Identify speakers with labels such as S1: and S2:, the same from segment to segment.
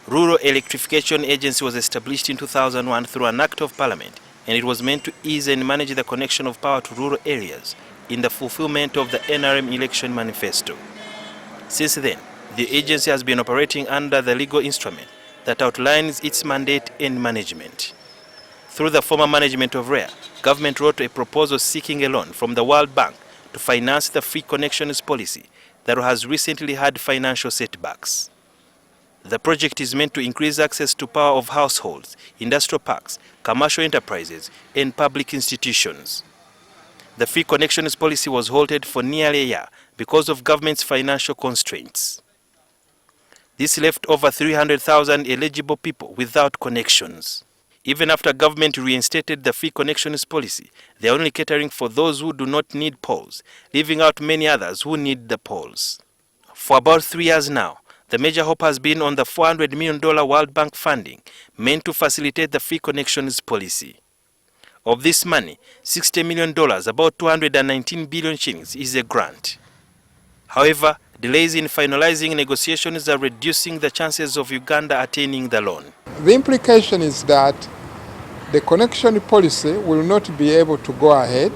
S1: Rural Electrification Agency was established in 2001 through an act of parliament, and it was meant to ease and manage the connection of power to rural areas in the fulfillment of the NRM election manifesto. Since then, the agency has been operating under the legal instrument that outlines its mandate and management. Through the former management of REA, government wrote a proposal seeking a loan from the World Bank to finance the free connections policy that has recently had financial setbacks. The project is meant to increase access to power of households, industrial parks, commercial enterprises, and public institutions. The free connections policy was halted for nearly a year because of government's financial constraints. This left over 300,000 eligible people without connections. Even after government reinstated the free connections policy, they are only catering for those who do not need poles, leaving out many others who need the poles. For about 3 years now, the major hope has been on the $400 million World Bank funding meant to facilitate the free connections policy. Of this money, $60 million, about 219 billion shillings, is a grant. However, delays in finalizing negotiations are reducing the chances of Uganda attaining the loan.
S2: The implication is that the connection policy will not be able to go ahead.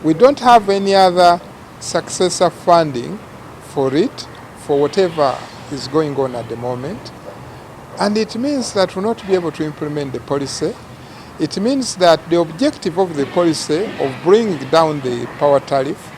S2: We don't have any other successor funding for it, for whatever is going on at the moment. And it means that we'll not be able to implement the policy. It means that the objective of the policy of bringing down the power tariff,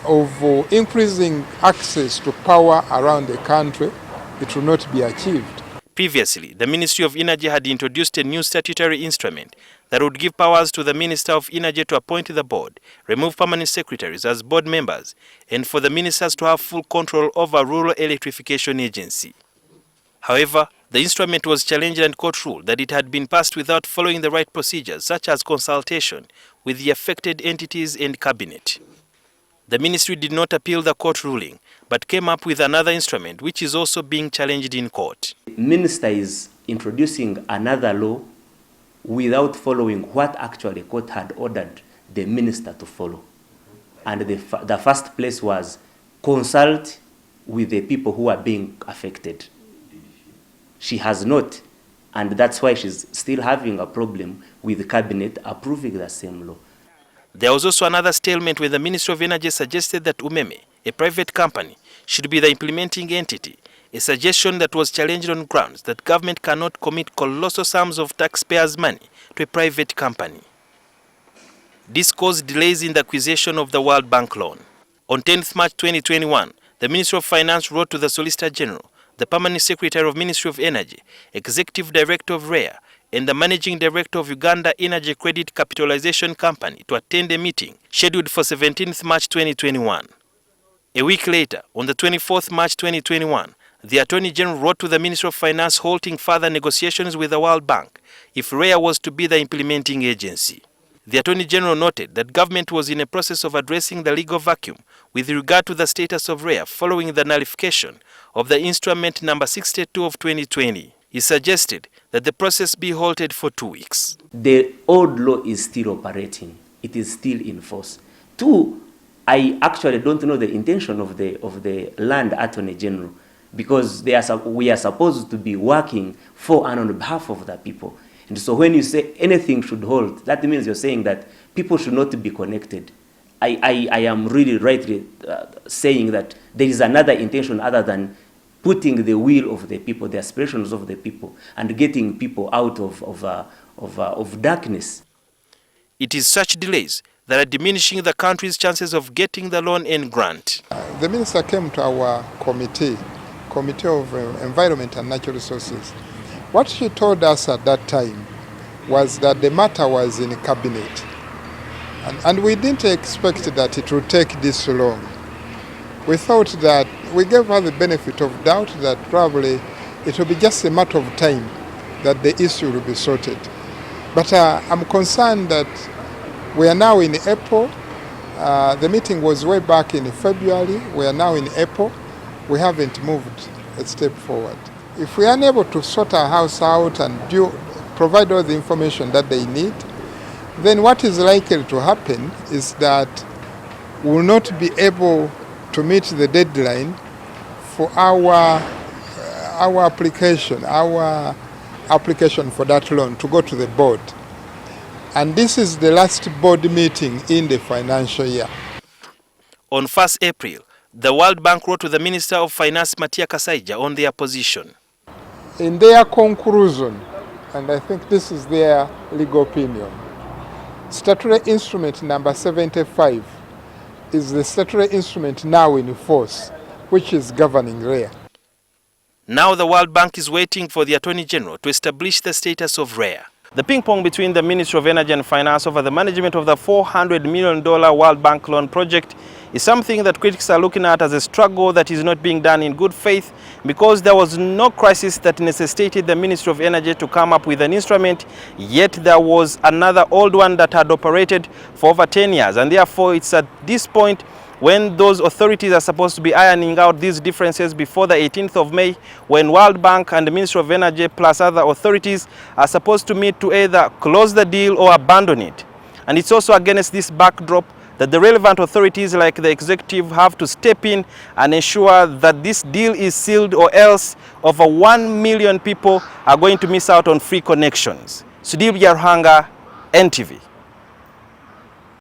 S2: of increasing access to power around the country, it will not be achieved.
S1: Previously, the Ministry of Energy had introduced a new statutory instrument that would give powers to the Minister of Energy to appoint the board, remove permanent secretaries as board members, and for the ministers to have full control over Rural Electrification Agency. However, the instrument was challenged and court ruled that it had been passed without following the right procedures, such as consultation with the affected entities and cabinet. The ministry did not appeal the court ruling, but came up with another instrument which is also being challenged in court.
S3: The minister is introducing another law without following what actually court had ordered the minister to follow. And the first place was consult with the people who are being affected. She has not, and that's why she's still having a problem with the cabinet approving the same law.
S1: There was also another stalemate when the Ministry of Energy suggested that UMEME, a private company, should be the implementing entity, a suggestion that was challenged on grounds that government cannot commit colossal sums of taxpayers' money to a private company. This caused delays in the acquisition of the World Bank loan. On 10th March 2021, the Ministry of Finance wrote to the Solicitor General, the Permanent Secretary of Ministry of Energy, Executive Director of REA, and the Managing Director of Uganda Energy Credit Capitalization Company to attend a meeting scheduled for 17th March 2021. A week later, on the 24th March 2021, the Attorney General wrote to the Ministry of Finance halting further negotiations with the World Bank if REA was to be the implementing agency. The Attorney General noted that government was in a process of addressing the legal vacuum with regard to the status of REA following the nullification of the instrument number 62 of 2020. He suggested that the process be halted for 2 weeks.
S3: The old law is still operating. It is still in force. Two, I actually don't know the intention of the Land Attorney General, because we are supposed to be working for and on behalf of the people. And so when you say anything should hold, that means you're saying that people should not be connected. I am really rightly saying that there is another intention other than putting the will of the people, the aspirations of the people, and getting people out of darkness.
S1: It is such delays that are diminishing the country's chances of getting the loan and grant.
S2: The minister came to our committee of Environment and Natural Resources. What she told us at that time was that the matter was in cabinet. And we didn't expect that it would take this long. We thought that we gave her the benefit of doubt that probably it will be just a matter of time that the issue will be sorted. But I'm concerned that we are now in April. The meeting was way back in February. We are now in April. We haven't moved a step forward. If we are unable to sort our house out and provide all the information that they need, then what is likely to happen is that we will not be able to meet the deadline for our our application for that loan to go to the board. And this is the last board meeting in the financial year.
S1: On 1st April, the World Bank wrote to the Minister of Finance, Matia Kasaija, on their position.
S2: In their conclusion, and I think this is their legal opinion, statutory instrument number 75 is the statutory instrument now in force, which is governing REA.
S1: Now the World Bank is waiting for the Attorney General to establish the status of REA. The ping-pong between the Ministry of Energy and Finance over the management of the $400 million World Bank loan project is something that critics are looking at as a struggle that is not being done in good faith, because there was no crisis that necessitated the Ministry of Energy to come up with an instrument, yet there was another old one that had operated for over 10 years. And therefore it's at this point when those authorities are supposed to be ironing out these differences before the 18th of May, when World Bank and the Ministry of Energy plus other authorities are supposed to meet to either close the deal or abandon it. And it's also against this backdrop that the relevant authorities like the executive have to step in and ensure that this deal is sealed, or else over 1 million people are going to miss out on free connections. Sudhir Yarhanga, NTV.